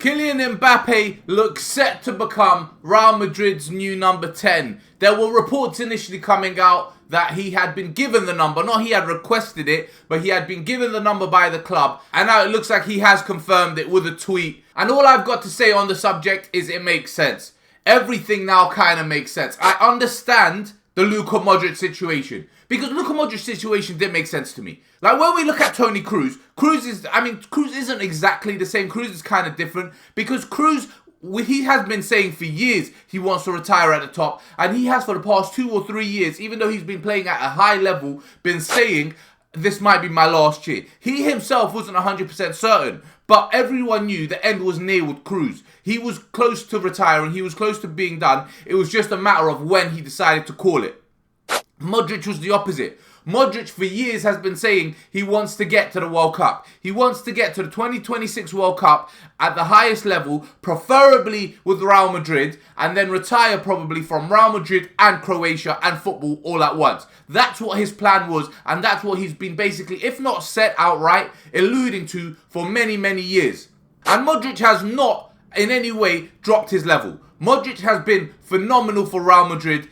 Kylian Mbappe looks set to become Real Madrid's new number 10. There were reports initially coming out that he had been given the number, not he had requested it, but he had been given the number by the club, and now it looks like he has confirmed it with a tweet. And all I've got to say on the subject is it makes sense. Everything now kind of makes sense. I understand the Luka Modric situation, because Luka Modric situation didn't make sense to me. Like when we look at Toni Kroos, Kroos isn't exactly the same. Kroos is kind of different because Kroos, he has been saying for years he wants to retire at the top, and he has for the past 2 or 3 years, even though he's been playing at a high level, been saying this might be my last year. He himself wasn't 100% certain, but everyone knew the end was near with Kroos. He was close to retiring, he was close to being done. It was just a matter of when he decided to call it. Modric was the opposite. Modric for years has been saying he wants to get to the World Cup. He wants to get to the 2026 World Cup at the highest level, preferably with Real Madrid, and then retire probably from Real Madrid and Croatia and football all at once. That's what his plan was, and that's what he's been basically, if not set outright, alluding to for many, many years. And Modric has not in any way dropped his level. Modric has been phenomenal for Real Madrid.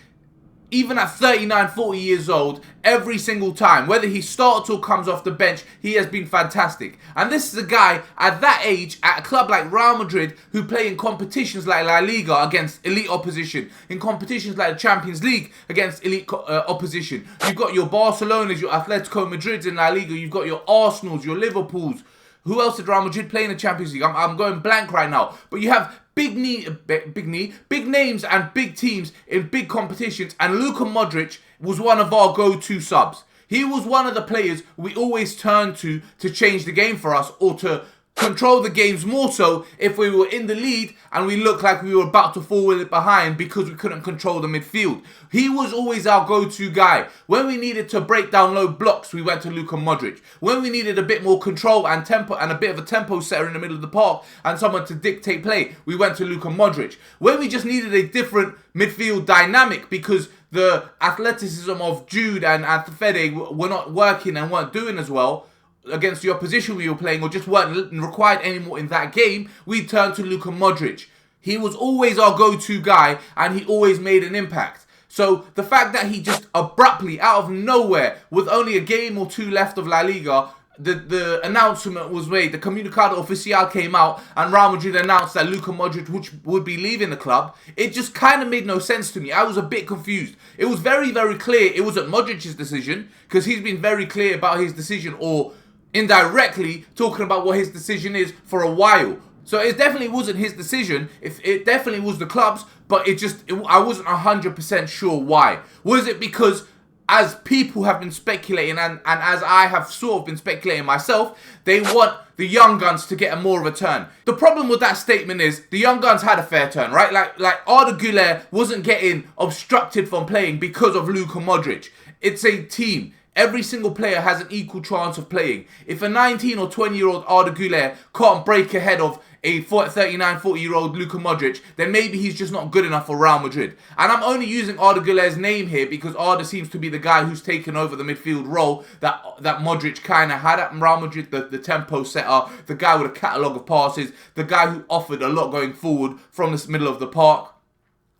Even at 39, 40 years old, every single time, whether he starts or comes off the bench, he has been fantastic. And this is a guy at that age, at a club like Real Madrid, who play in competitions like La Liga against elite opposition, in competitions like the Champions League against elite opposition. You've got your Barcelonas, your Athletico Madrids in La Liga, you've got your Arsenals, your Liverpools. Who else did Real Madrid play in the Champions League? I'm going blank right now. But you have big names and big teams in big competitions. And Luka Modric was one of our go-to subs. He was one of the players we always turned to change the game for us, or to control the games more so if we were in the lead and we looked like we were about to fall behind because we couldn't control the midfield. He was always our go-to guy. When we needed to break down low blocks, we went to Luka Modric. When we needed a bit more control and tempo and a bit of a tempo setter in the middle of the park and someone to dictate play, we went to Luka Modric. When we just needed a different midfield dynamic because the athleticism of Jude and Fede were not working and weren't doing as well against the opposition we were playing, or just weren't required anymore in that game, we turned to Luka Modric. He was always our go-to guy, and he always made an impact. So the fact that he just abruptly, out of nowhere, with only a game or 2 left of La Liga, the announcement was made, the Comunicado Oficial came out, and Real Madrid announced that Luka Modric would be leaving the club. It just kind of made no sense to me. I was a bit confused. It was very, very clear it wasn't Modric's decision, because he's been very clear about his decision, or indirectly talking about what his decision is for a while. So it definitely wasn't his decision. It definitely was the club's, but I wasn't 100% sure why. Was it because, as people have been speculating, and as I have sort of been speculating myself, they want the young guns to get more of a turn? The problem with that statement is the young guns had a fair turn, right? Like Arda Guler wasn't getting obstructed from playing because of Luka Modric. It's a team. Every single player has an equal chance of playing. If a 19 or 20-year-old Arda Guler can't break ahead of a 39, 40-year-old Luka Modric, then maybe he's just not good enough for Real Madrid. And I'm only using Arda Guler's name here because Arda seems to be the guy who's taken over the midfield role that Modric kind of had at Real Madrid, the tempo setter, the guy with a catalogue of passes, the guy who offered a lot going forward from the middle of the park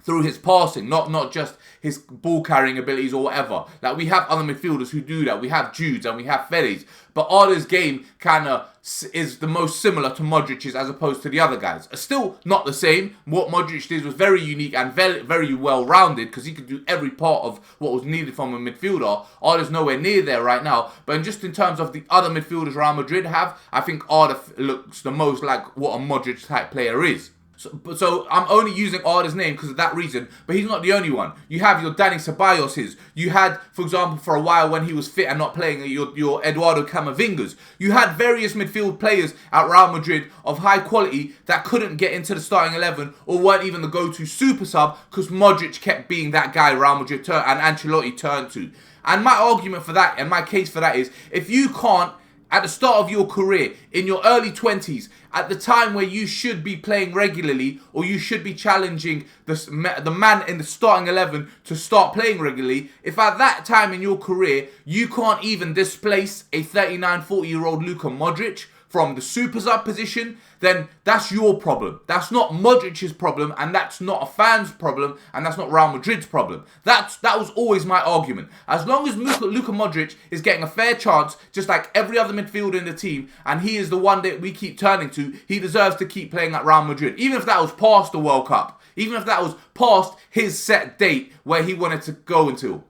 through his passing, not just his ball carrying abilities or whatever. Like, we have other midfielders who do that. We have Judes and we have Fedes. But Arda's game kind of is the most similar to Modric's as opposed to the other guys. Still not the same. What Modric did was very unique and very, very well-rounded because he could do every part of what was needed from a midfielder. Arda's nowhere near there right now. But just in terms of the other midfielders Real Madrid have, I think Arda looks the most like what a Modric-type player is. So I'm only using Arda's name because of that reason, but he's not the only one. You have your Dani Ceballos. You had, for example, for a while when he was fit and not playing, your Eduardo Camavingas. You had various midfield players at Real Madrid of high quality that couldn't get into the starting 11 or weren't even the go-to super sub because Modric kept being that guy Real Madrid and Ancelotti turned to. And my argument for that, and my case for that is, if you can't, at the start of your career, in your early 20s, at the time where you should be playing regularly, or you should be challenging the man in the starting 11 to start playing regularly, if at that time in your career you can't even displace a 39, 40-year-old Luka Modric from the super sub position, then that's your problem. That's not Modric's problem, and that's not a fan's problem, and that's not Real Madrid's problem. That was always my argument. As long as Luka Modric is getting a fair chance, just like every other midfielder in the team, and he is the one that we keep turning to, he deserves to keep playing at Real Madrid. Even if that was past the World Cup. Even if that was past his set date where he wanted to go until.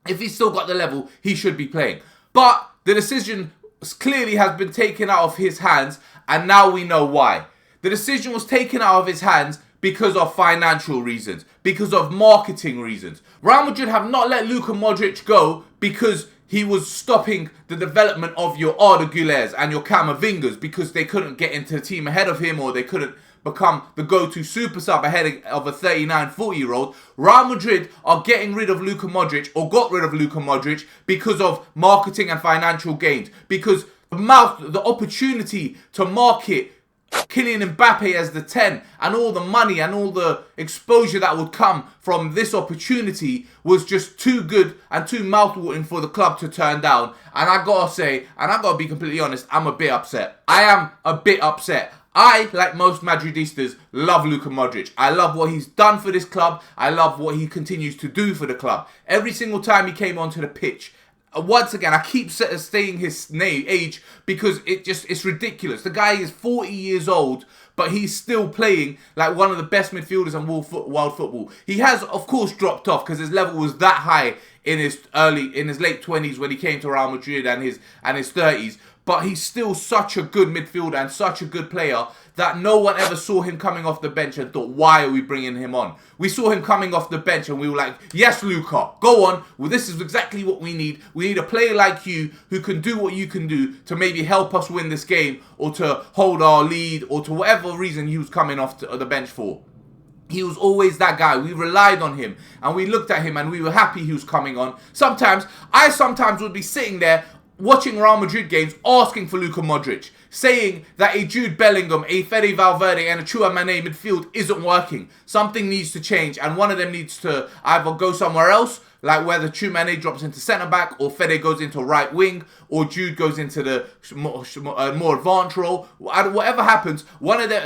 If he's still got the level, he should be playing. But the decision clearly has been taken out of his hands, and now we know why. The decision was taken out of his hands because of financial reasons, because of marketing reasons. Real Madrid have not let Luka Modric go because he was stopping the development of your Arda Gulers and your Camavingas because they couldn't get into the team ahead of him, or they couldn't become the go-to super sub ahead of a 39, 40-year-old. Real Madrid are getting rid of Luka Modric, or got rid of Luka Modric, because of marketing and financial gains. Because the opportunity to market Kylian Mbappe as the 10 and all the money and all the exposure that would come from this opportunity was just too good and too mouthwatering for the club to turn down. And I gotta say, and I gotta be completely honest, I'm a bit upset. I am a bit upset. I, like most Madridistas, love Luka Modric. I love what he's done for this club. I love what he continues to do for the club. Every single time he came onto the pitch, once again, I keep saying his age because it's ridiculous. The guy is 40 years old, but he's still playing like one of the best midfielders in world football. He has, of course, dropped off because his level was that high in his late 20s when he came to Real Madrid and his 30s. But he's still such a good midfielder and such a good player that no one ever saw him coming off the bench and thought, why are we bringing him on? We saw him coming off the bench and we were like, yes, Luka, go on. Well, this is exactly what we need. We need a player like you who can do what you can do to maybe help us win this game, or to hold our lead, or to whatever reason he was coming off the bench for. He was always that guy. We relied on him and we looked at him and we were happy he was coming on. I sometimes would be sitting there watching Real Madrid games, asking for Luka Modric, saying that a Jude Bellingham, a Fede Valverde and a Tchouaméni midfield isn't working. Something needs to change, and one of them needs to either go somewhere else, like whether Tchouaméni drops into centre-back, or Fede goes into right wing, or Jude goes into the more advanced role. Whatever happens,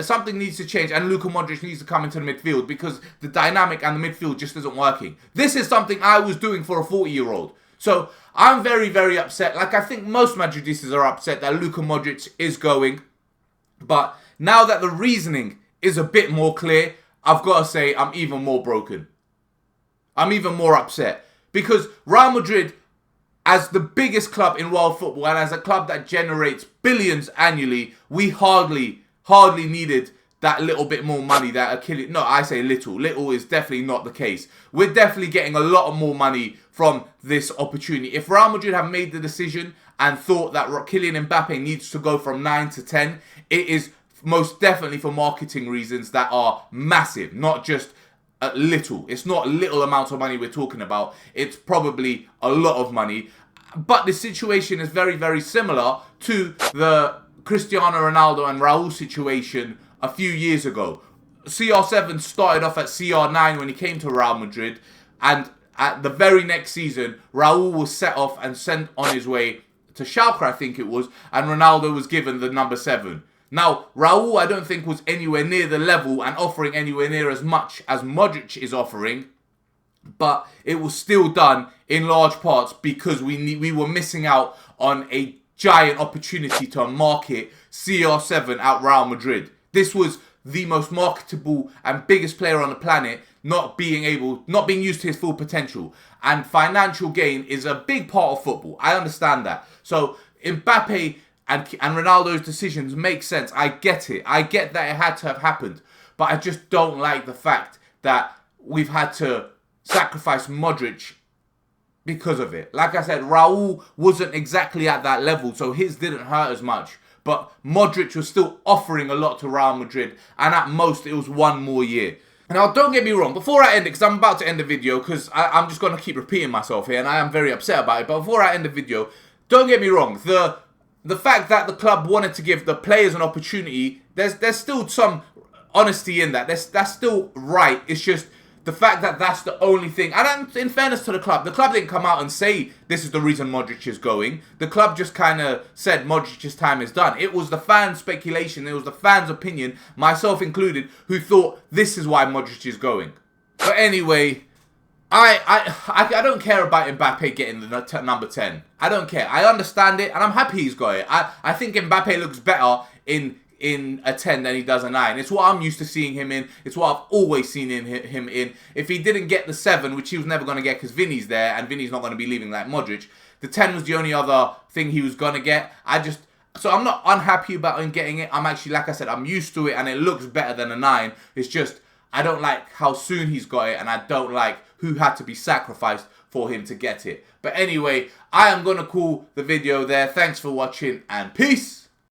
something needs to change, and Luka Modric needs to come into the midfield because the dynamic and the midfield just isn't working. This is something I was doing for a 40-year-old. So I'm very, very upset. Like, I think most Madridistas are upset that Luka Modric is going. But now that the reasoning is a bit more clear, I've got to say I'm even more broken. I'm even more upset. Because Real Madrid, as the biggest club in world football and as a club that generates billions annually, we hardly needed that little bit more money that Kylian... No, I say little. Little is definitely not the case. We're definitely getting a lot more money from this opportunity. If Real Madrid have made the decision and thought that Kylian Mbappe needs to go from 9 to 10, it is most definitely for marketing reasons that are massive, not just little. It's not little amounts of money we're talking about. It's probably a lot of money. But the situation is very, very similar to the Cristiano Ronaldo and Raul situation a few years ago. CR7 started off at CR9 when he came to Real Madrid, and at the very next season, Raul was set off and sent on his way to Schalke, I think it was, and Ronaldo was given the number 7. Now, Raul, I don't think was anywhere near the level and offering anywhere near as much as Modric is offering, but it was still done in large parts because we were missing out on a giant opportunity to market CR7 at Real Madrid. This was the most marketable and biggest player on the planet, not being used to his full potential. And financial gain is a big part of football. I understand that. So Mbappe and Ronaldo's decisions make sense. I get it. I get that it had to have happened. But I just don't like the fact that we've had to sacrifice Modric because of it. Like I said, Raul wasn't exactly at that level, so his didn't hurt as much. But Modric was still offering a lot to Real Madrid, and at most it was one more year. Now, don't get me wrong, before I end it, because I'm about to end the video, because I'm just going to keep repeating myself here, and I am very upset about it, but before I end the video, don't get me wrong, the fact that the club wanted to give the players an opportunity, there's still some honesty in that. That's still right. It's just the fact that that's the only thing, and in fairness to the club didn't come out and say this is the reason Modric is going. The club just kind of said Modric's time is done. It was the fans' speculation, it was the fans' opinion, myself included, who thought this is why Modric is going. But anyway, I don't care about Mbappe getting the number 10. I don't care. I understand it, and I'm happy he's got it. I think Mbappe looks better in a 10 than he does a 9. It's what I'm used to seeing him in. It's what I've always seen him in. If he didn't get the 7, which he was never going to get because Vinny's there, and Vinny's not going to be leaving like Modric, the 10 was the only other thing he was going to get. So I'm not unhappy about him getting it. I'm actually, like I said, I'm used to it, and it looks better than a 9. It's just, I don't like how soon he's got it, and I don't like who had to be sacrificed for him to get it. But anyway, I am going to call the video there. Thanks for watching, and peace!